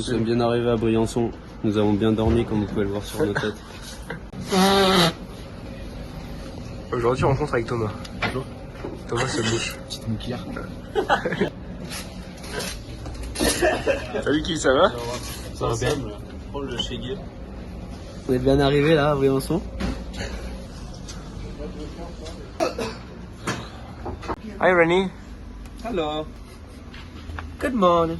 sommes bien arrivés à Briançon. Nous avons bien dormi, comme vous pouvez le voir sur nos têtes. Aujourd'hui, on rencontre avec Thomas. Bonjour. Thomas se bouche. Petite mouquière. Salut qui, ça va? Ça va bien. Prends le chéguet. On est bien arrivés là à Briançon. Hi Rennie. Hello. Good morning.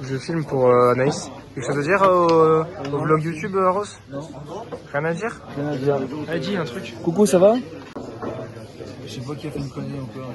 Je filme pour Anaïs. Quelque chose à dire au vlog YouTube, Rose? Non. Rien à dire? Rien à dire. Allez, dis un truc. Coucou, ça va? Je sais pas qui a fait une connerie encore.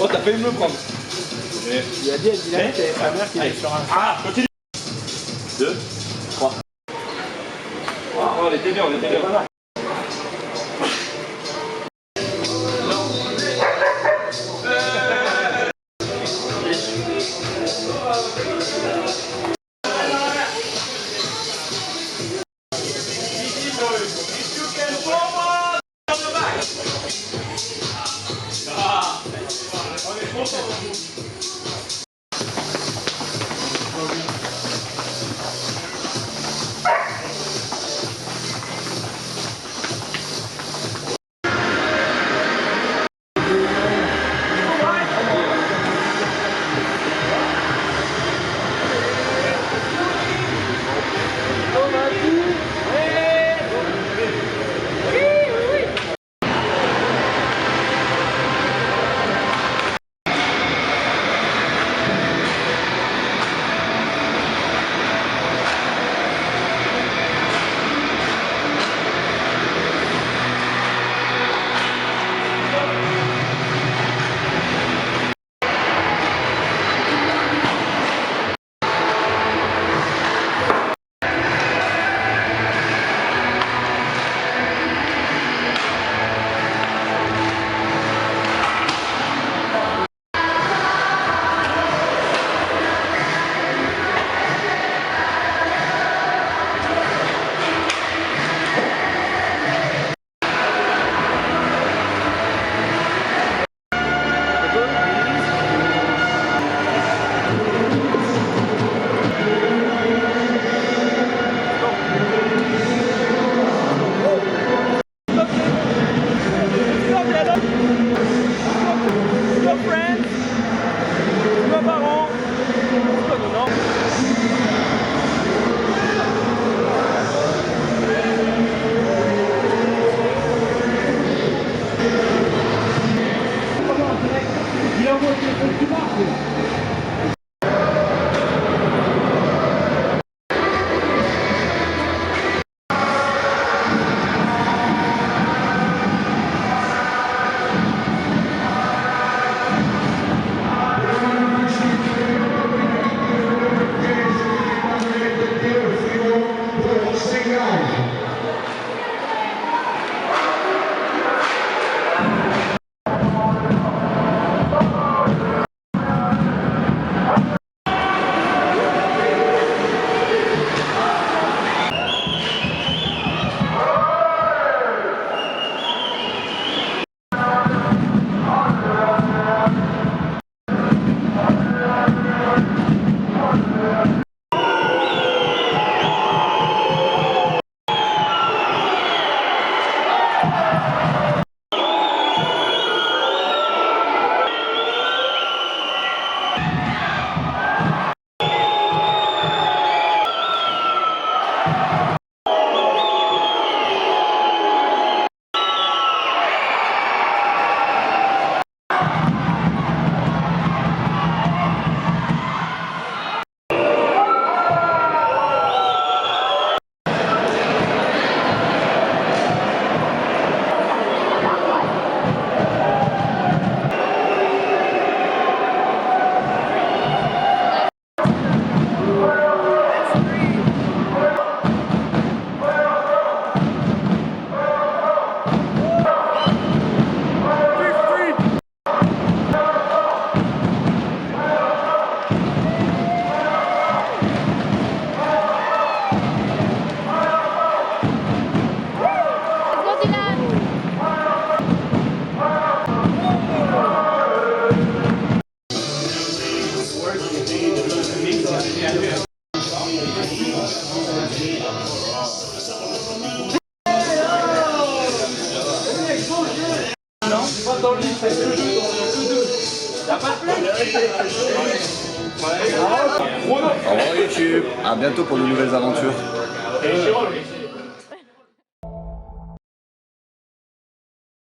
Oh, t'as failli me le prendre. Il a dit à Dylan qu'il y avait sa mère qui était sur un... Ah, continue. 2, 3. Oh, on était bien, on était bien. Au revoir YouTube, à bientôt pour de nouvelles aventures.